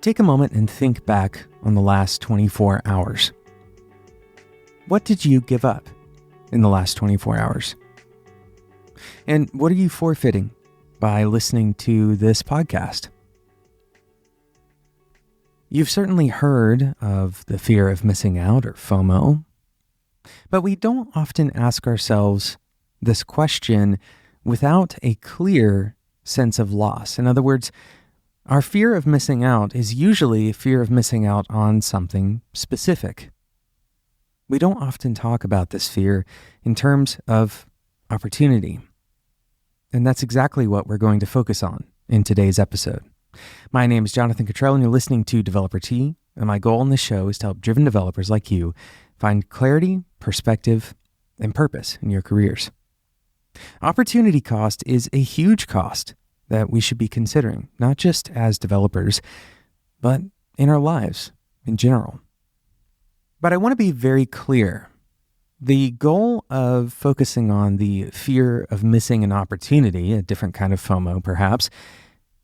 Take a moment and think back on the last 24 hours. What did you give up in the last 24 hours? And what are you forfeiting by listening to this podcast? You've certainly heard of the fear of missing out, or FOMO, but we don't often ask ourselves this question without a clear sense of loss. In other words, our fear of missing out is usually a fear of missing out on something specific. We don't often talk about this fear in terms of opportunity. And that's exactly what we're going to focus on in today's episode. My name is Jonathan Cottrell, and you're listening to Developer Tea, and my goal in this show is to help driven developers like you find clarity, perspective, and purpose in your careers. Opportunity cost is a huge cost that we should be considering, not just as developers, but in our lives in general. But I want to be very clear. The goal of focusing on the fear of missing an opportunity, a different kind of FOMO perhaps,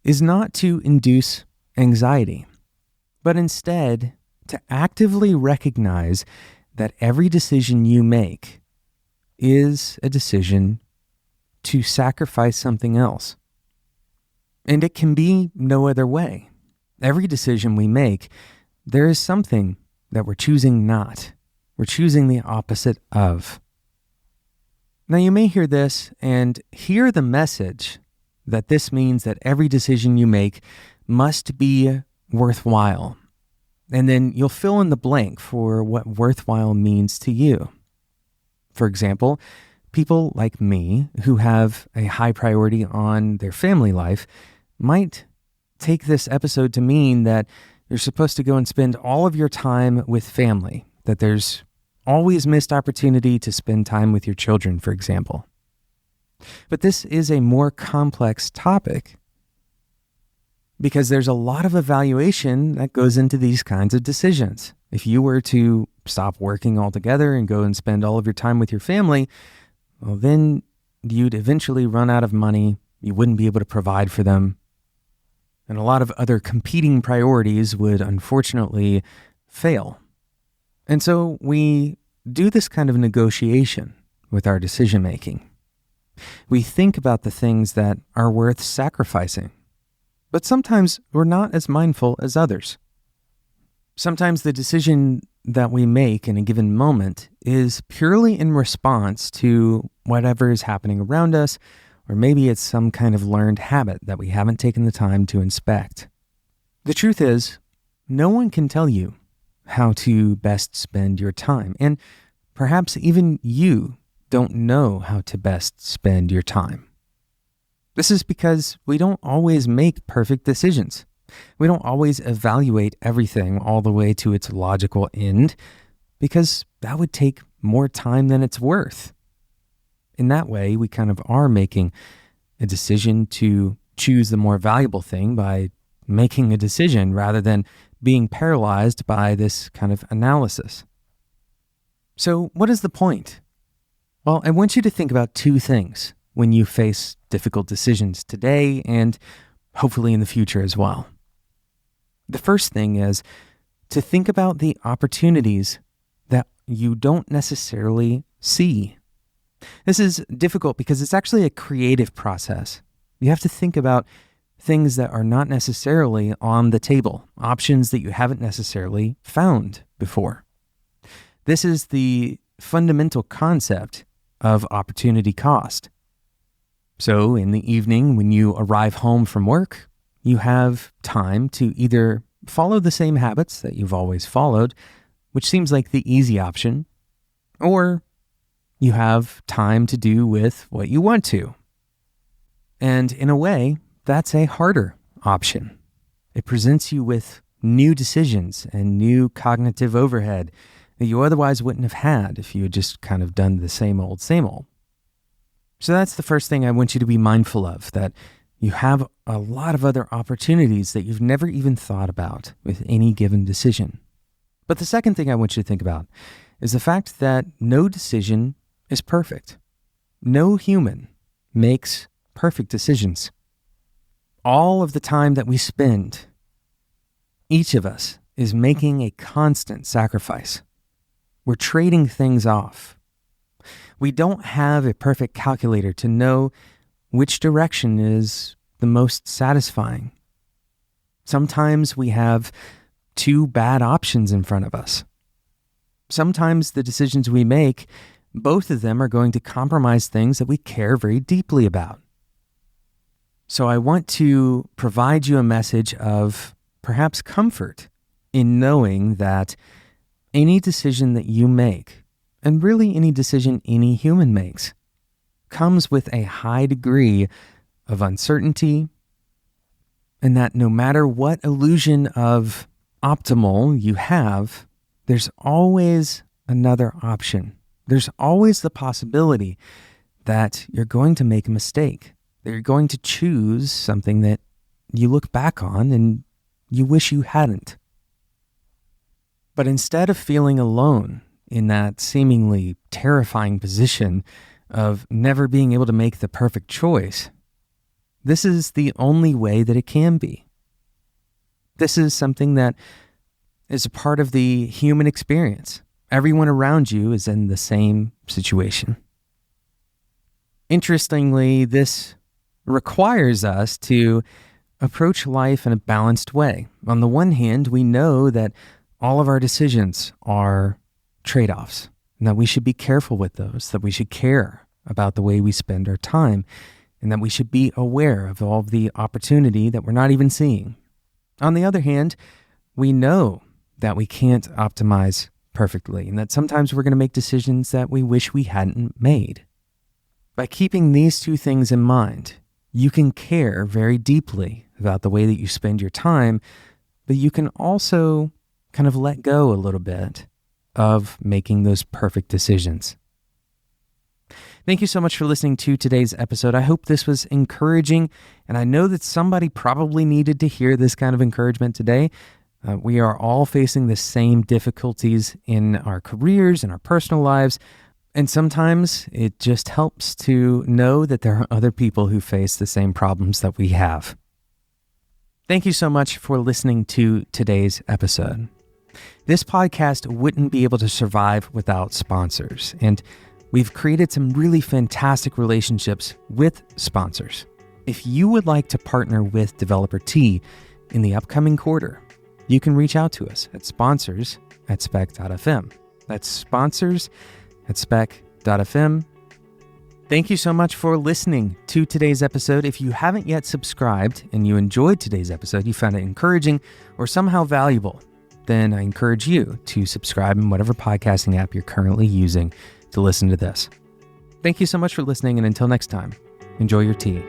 is not to induce anxiety, but instead to actively recognize that every decision you make is a decision to sacrifice something else. And it can be no other way. Every decision we make, there is something that we're choosing not. We're choosing the opposite of. Now you may hear this and hear the message that this means that every decision you make must be worthwhile. And then you'll fill in the blank for what worthwhile means to you. For example, people like me who have a high priority on their family life might take this episode to mean that you're supposed to go and spend all of your time with family, that there's always missed opportunity to spend time with your children, for example. But this is a more complex topic because there's a lot of evaluation that goes into these kinds of decisions. If you were to stop working altogether and go and spend all of your time with your family, well, then you'd eventually run out of money. You wouldn't be able to provide for them. And a lot of other competing priorities would unfortunately fail. And so we do this kind of negotiation with our decision making. We think about the things that are worth sacrificing, but sometimes we're not as mindful as others. Sometimes the decision that we make in a given moment is purely in response to whatever is happening around us, or maybe it's some kind of learned habit that we haven't taken the time to inspect. The truth is, no one can tell you how to best spend your time, and perhaps even you don't know how to best spend your time. This is because we don't always make perfect decisions. We don't always evaluate everything all the way to its logical end, because that would take more time than it's worth. In that way, we kind of are making a decision to choose the more valuable thing by making a decision rather than being paralyzed by this kind of analysis. So what is the point? Well, I want you to think about two things when you face difficult decisions today and hopefully in the future as well. The first thing is to think about the opportunities that you don't necessarily see. This is difficult because it's actually a creative process. You have to think about things that are not necessarily on the table, options that you haven't necessarily found before. This is the fundamental concept of opportunity cost. So in the evening, when you arrive home from work, you have time to either follow the same habits that you've always followed, which seems like the easy option, or you have time to do with what you want to. And in a way, that's a harder option. It presents you with new decisions and new cognitive overhead that you otherwise wouldn't have had if you had just kind of done the same old, same old. So that's the first thing I want you to be mindful of, that you have a lot of other opportunities that you've never even thought about with any given decision. But the second thing I want you to think about is the fact that no decision is perfect. No human makes perfect decisions. All of the time that we spend Each of us is making a constant sacrifice. We're trading things off. We don't have a perfect calculator to know which direction is the most satisfying. Sometimes we have two bad options in front of us. Sometimes the decisions we make, both of them are going to compromise things that we care very deeply about. So I want to provide you a message of perhaps comfort in knowing that any decision that you make, and really any decision any human makes, comes with a high degree of uncertainty, and that no matter what illusion of optimal you have, there's always another option. There's always the possibility that you're going to make a mistake, that you're going to choose something that you look back on and you wish you hadn't. But instead of feeling alone in that seemingly terrifying position of never being able to make the perfect choice, this is the only way that it can be. This is something that is a part of the human experience. Everyone around you is in the same situation. Interestingly, this requires us to approach life in a balanced way. On the one hand, we know that all of our decisions are trade-offs, and that we should be careful with those, that we should care about the way we spend our time, and that we should be aware of all of the opportunity that we're not even seeing. On the other hand, we know that we can't optimize perfectly, and that sometimes we're going to make decisions that we wish we hadn't made. By keeping these two things in mind, you can care very deeply about the way that you spend your time, but you can also kind of let go a little bit of making those perfect decisions. Thank you so much for listening to today's episode. I hope this was encouraging, and I know that somebody probably needed to hear this kind of encouragement today. We are all facing the same difficulties in our careers and our personal lives, and sometimes it just helps to know that there are other people who face the same problems that we have. Thank you so much for listening to today's episode. This podcast wouldn't be able to survive without sponsors, and we've created some really fantastic relationships with sponsors. If you would like to partner with Developer T in the upcoming quarter, you can reach out to us at sponsors@spec.fm. That's sponsors@spec.fm. Thank you so much for listening to today's episode. If you haven't yet subscribed and you enjoyed today's episode, you found it encouraging or somehow valuable, then I encourage you to subscribe in whatever podcasting app you're currently using to listen to this. Thank you so much for listening, and until next time, enjoy your tea.